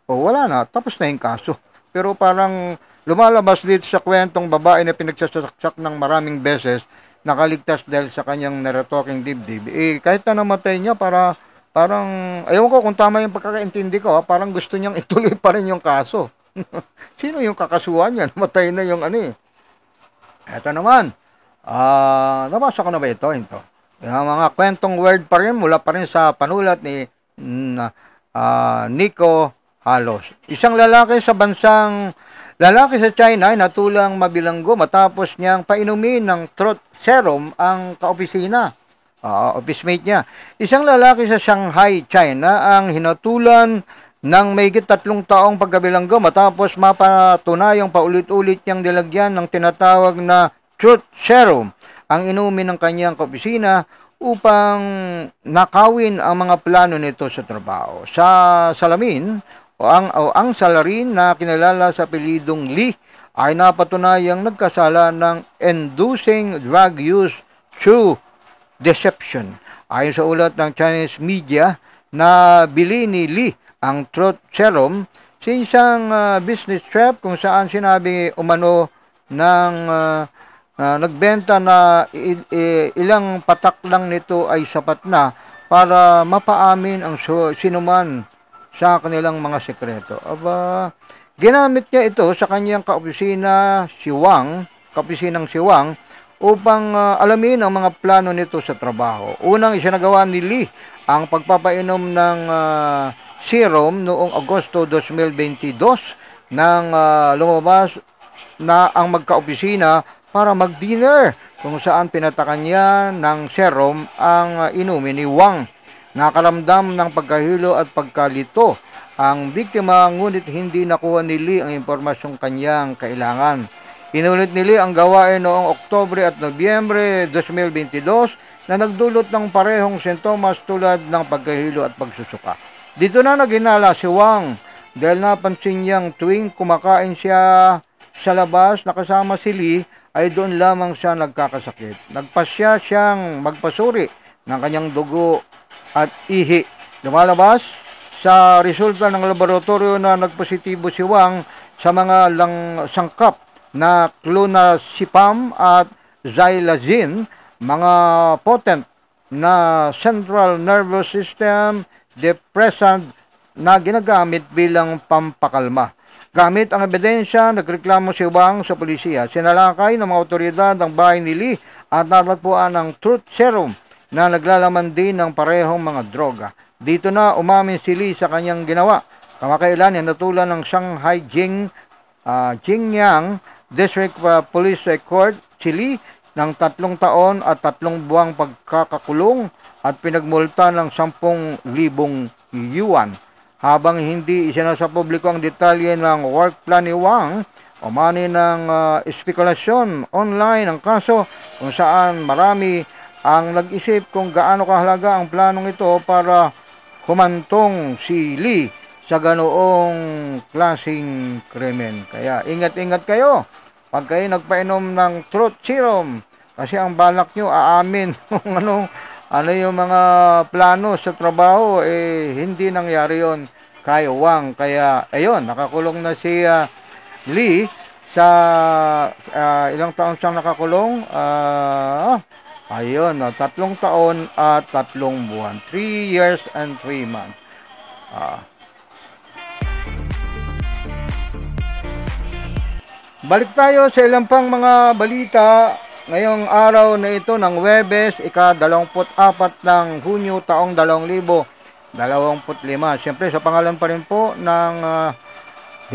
wala na, tapos na yung kaso. Pero parang lumalabas dito sa kwentong babae na pinagsasaksak ng maraming beses, nakaligtas dahil sa kanyang naratoking dibdib. Kahit na namatay niya, parang, ayaw ko kung tama yung pagkakaintindi ko, parang gusto niyang ituloy pa rin yung kaso. Sino yung kakasuhan niya? Namatay na yung ano eh. Eto naman, nabasa ko na ba ito? Yung mga kwentong word pa rin, mula pa rin sa panulat ni Nico Halos. Isang lalaki sa China ay natulang mabilanggo matapos niyang painumin ng throat serum ang kaopisina, office mate niya. Isang lalaki sa Shanghai, China ang hinatulan ng mahigit 3 taong pagkabilanggo matapos mapatunayang paulit-ulit niyang nilagyan ng tinatawag na throat serum ang inumin ng kanyang kaopisina upang nakawin ang mga plano nito sa trabaho. Sa salamin, ang salarin na kinilala sa apelidong Lee ay napatunayang nagkasala ng inducing drug use through deception. Ayon sa ulat ng Chinese media, na bili ni Lee ang throat serum sa isang business trip kung saan sinabi umano ng nagbenta na ilang patak lang nito ay sapat na para mapaamin ang sinuman sa kanilang mga sekreto. Ginamit niya ito sa kanyang kaopisinang si Wang upang alamin ang mga plano nito sa trabaho. Unang isinagawa ni Lee ang pagpapainom ng serum noong Agosto 2022 nang lumabas na ang magkaopisina para mag-dinner kung saan pinatakan niya ng serum ang inumin ni Wang. Nakaramdam ng pagkahilo at pagkalito ang biktima, ngunit hindi nakuha ni Lee ang impormasyong kanyang kailangan. Inulit ni Lee ang gawain noong Oktubre at Nobyembre 2022 na nagdulot ng parehong sintomas tulad ng pagkahilo at pagsusuka. Dito na naghinala si Wang dahil napansin niyang tuwing kumakain siya sa labas na kasama si Lee ay doon lamang siya nagkakasakit. Nagpasya siyang magpasuri ng kanyang dugo at ihi. Lumalabas sa resulta ng laboratorio na nagpositibo si Wang sa mga sangkap na clonazepam at xylazine, mga potent na central nervous system depressant na ginagamit bilang pampakalma. Gamit ang ebidensya, nagreklamo si Wang sa pulisya. Sinalakay ng mga otoridad ang bahay ni Lee at natagpuan ng truth serum na naglalaman din ng parehong mga droga. Dito na umamin si Lee sa kanyang ginawa. Kamakailan ay natulan ng Shanghai Jingyang District Police Court si Lee ng 3 taon at 3 buwang pagkakakulong at pinagmulta ng 10,000 yuan. Habang hindi isinasa publiko ang detalye ng work plan ni Wang, umani ng espekulasyon online ang kaso kung saan marami ang nag-isip kung gaano kahalaga ang planong ito para humantong si Lee sa ganoong klaseng krimen. Kaya ingat-ingat kayo pag kayo nagpainom ng truth serum kasi ang balak nyo aamin kung ano yung mga plano sa trabaho, hindi nangyari yon kay Wang. Kaya ayun, nakakulong na si Lee sa ilang taon siyang nakakulong. Ayun, 3 taon at 3 buwan. 3 years and 3 months. Balik tayo sa ilang pang mga balita ngayong araw na ito ng Huwebes, ika-24 ng Hunyo taong 2025. Siyempre, sa pangalan pa rin po ng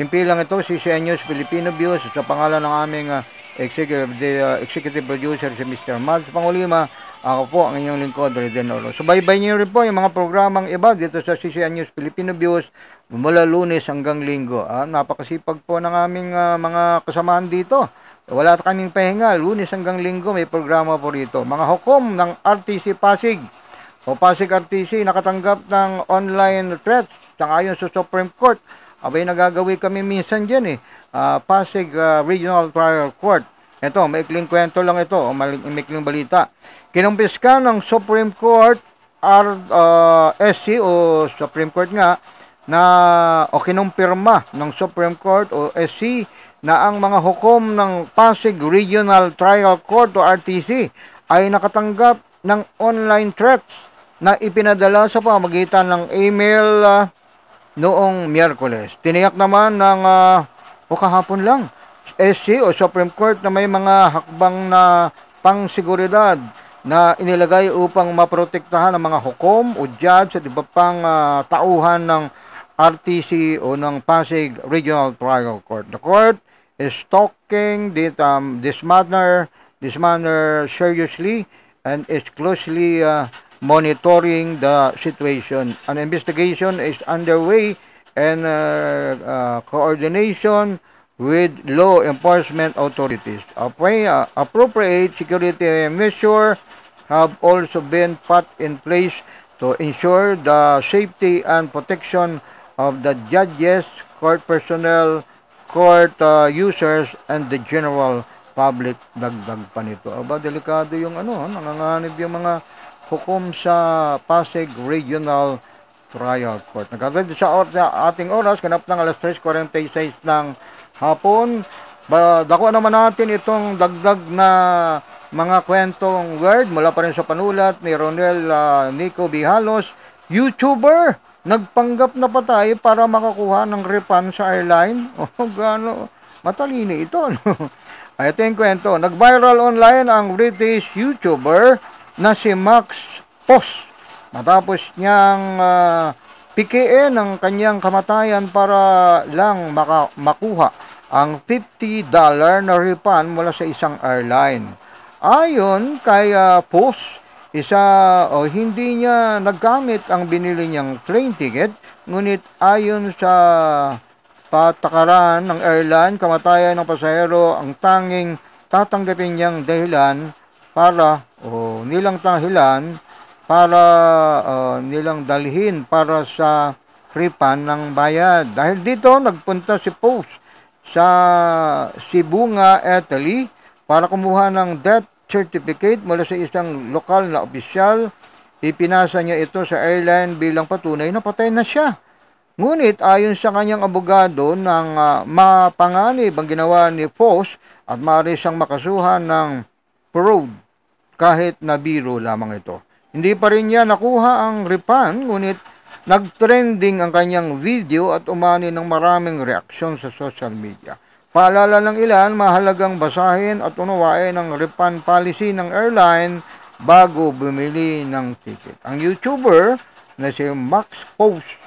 himpilang ito, si CN News Filipino Views, sa pangalan ng aming executive producer si Mr. Mads Pangulima, Ako po ang inyong lingkod, Reden Oro. Subaybay niyo rin po yung mga programang iba dito sa CCN News Filipino Views mula Lunes hanggang Linggo. Napakasipag po ng aming mga kasamaan dito. Wala kaming pahinga. Lunes hanggang Linggo may programa po rito. Mga hukom ng RTC Pasig o Pasig RTC nakatanggap ng online threats sangayon sa Supreme Court. Abay nagagawi kami minsan dyan Pasig Regional Trial Court. Ito, maikling kwento lang ito, o maikling balita. Kinumpiska ng Supreme Court, SC o Supreme Court nga, kinumpirma ng Supreme Court o SC na ang mga hukom ng Pasig Regional Trial Court o RTC ay nakatanggap ng online threats na ipinadala sa pamamagitan ng email noong Miyerkules. Tiniyak naman ng kahapon lang SC o Supreme Court na may mga hakbang na pangseguridad na inilagay upang maprotektahan ang mga hukom o judge at iba pang tauhan ng RTC o ng Pasig Regional Trial Court. The court is taking this matter seriously and is closely monitoring the situation. An investigation is underway and coordination with law enforcement authorities. Appropriate security measures have also been put in place to ensure the safety and protection of the judges, court personnel, court users, and the general public. Dagdag pa nito. Delikado yung nanganganib yung mga hukom sa Pasig Regional Trial Court. Nagkatid sa ating oras, ganap ng alas 3:46 ng hapon. Dako naman natin itong dagdag na mga kwentong word mula pa rin sa panulat ni Ronel Nico Bihalos. YouTuber, nagpanggap na patay para makakuha ng refund sa airline. Gaano matalino ito. Ito yung kwento. Nag-viral online ang British YouTuber na si Max Post matapos niyang pikiin ang kanyang kamatayan para lang makuha ang $50 na refund mula sa isang airline. Ayon kay Post, hindi niya naggamit ang binili niyang train ticket, ngunit ayon sa patakaran ng airline, kamatayan ng pasahero ang tanging tatanggapin niyang dahilan nilang dalhin para sa refund ng bayad. Dahil dito, nagpunta si Post sa Cebu nga, Italy para kumuha ng death certificate mula sa isang lokal na opisyal. Ipinasa niya ito sa airline bilang patunay na patay na siya. Ngunit ayon sa kanyang abogado, ng mapanganib ang ginawa ni Post at maaari siyang makasuhan ng fraud kahit na biro lamang ito. Hindi pa rin niya nakuha ang refund, ngunit nag-trending ang kanyang video at umani ng maraming reaksyon sa social media. Paalala ng ilan, mahalagang basahin at unawain ang refund policy ng airline bago bumili ng ticket. Ang YouTuber na si Max Post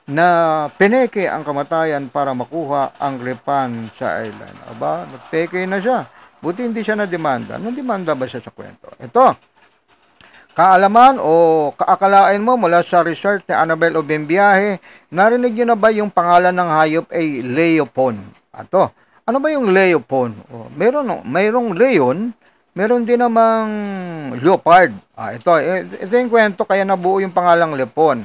na pineke ang kamatayan para makuha ang refund sa airline. Nagpeke na siya. Buti hindi siya nademanda. Nademanda ba siya sa kwento? Ito. Kaalaman o kaakalain mo mula sa research ni Annabel Obembiahe, narinig niyo na ba yung pangalan ng hayop ay Leopon? Ano ba yung Leopon? Mayroong leon, meron din namang leopard. Ito yung kwento kaya nabuo yung pangalang Leopon.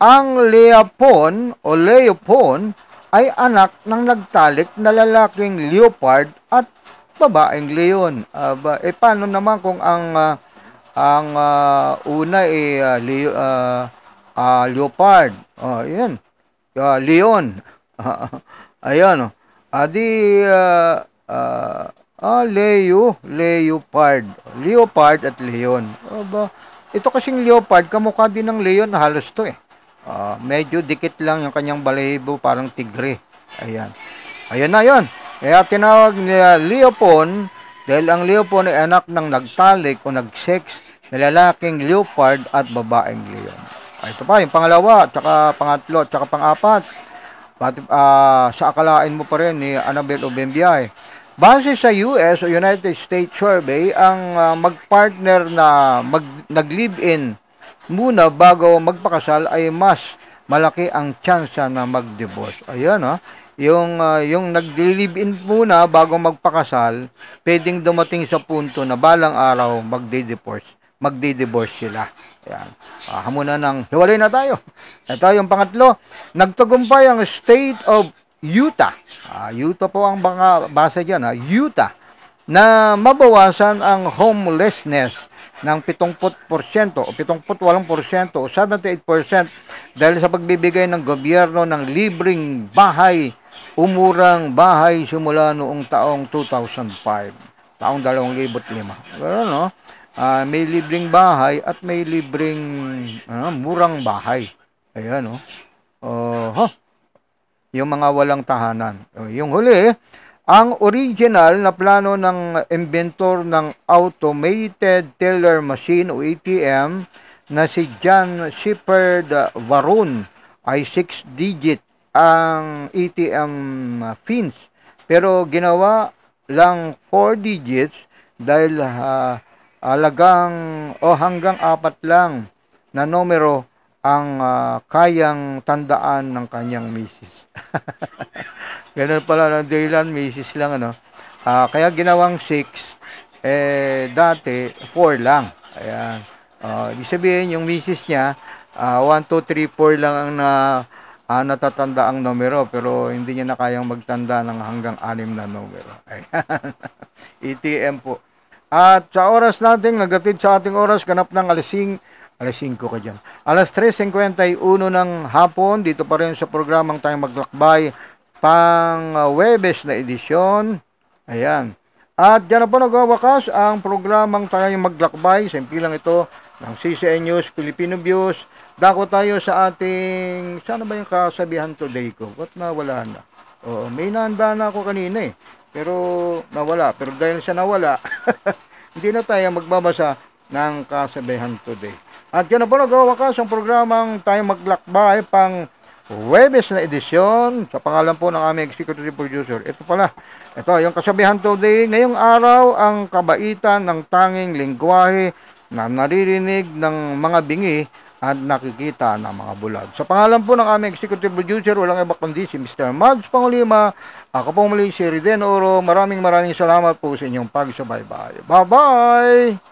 Ang Leopon o Leopon ay anak ng nagtalik na lalaking leopard at babaeng leon. Paano naman kung ang una leopard. Yan. Leon. Ayan. Leopard. Leopard at leon. Ito kasing leopard, kamukha din ng leon, halos to medyo dikit lang yung kanyang balahibo, parang tigre. Ayan. Ayan na yun. Kaya tinawag niya Leopon dahil ang Leopon ay anak ng nagtalik o nag-sex na lalaking leopard at babaeng leon. Ito pa, yung pangalawa, tsaka pangatlo, tsaka pang-apat. Sa akalain mo pa rin ni Annabel Obembiahe. Base sa US o United States Survey, ang magpartner na nag-live-in muna bago magpakasal ay mas malaki ang tsansa na mag-divorce. Ayan, yung nag-live-in muna bago magpakasal, pwedeng dumating sa punto na balang araw magdi-divorce sila. Ayan. Hamunan ng hiwalay na tayo. Ito yung pangatlo. Nagtagumpay ang state of Utah. Utah po ang basa dyan, Utah, na mabawasan ang homelessness ng 70% o 78% o 78% dahil sa pagbibigay ng gobyerno ng libreng bahay, umurang bahay simula noong taong 2005, taong 2005. Pero may libreng bahay at may libreng murang bahay. Ayan, yung mga walang tahanan. Yung huli, ang original na plano ng inventor ng automated teller machine o ATM na si John Shepard Varun ay 6-digit ang ATM pins. Pero ginawa lang 4 digits dahil hanggang 4 lang na numero ang kayang tandaan ng kanyang misis. Ganun pala ng dahilan, misis lang, kaya ginawang 6, dati 4 lang. Ayan. Ibig sabihin, yung misis niya, 1, 2, 3, 4 lang ang natatanda ang numero, pero hindi niya na kayang magtanda ng hanggang 6 na numero. Ayan. ATM po. At sa oras natin, nagatid sa ating oras, ganap ng alas 5 ka dyan. Alas 3:51 ng hapon, dito pa rin sa programang Tayong Maglakbay, pang Webes na edisyon. Ayan. At dyan na po nagwawakas ang programang Tayong Maglakbay. Sa impilang ito ng CCN News, Filipino Views. Dako tayo sa ating, sana ba yung kasabihan today ko? Ba't nawala na? May nahanda na ako kanina pero nawala. Pero dahil sa nawala, hindi na tayo magbabasa ng kasabihan today. At yan na po nagwawakas ang programang Tayong Maglakbay pang Webes na edisyon sa pangalan po ng aming executive producer. Ito yung kasabihan today. Ngayong araw, ang kabaitan ng tanging lingwahe na naririnig ng mga bingi at nakikita ng mga bulag. Sa pangalan po ng aming executive producer, walang iba kundi si Mr. Mads Pangulima. Ako po muli si Riden Oro. Maraming salamat po sa inyong pagsubaybay. Bye-bye!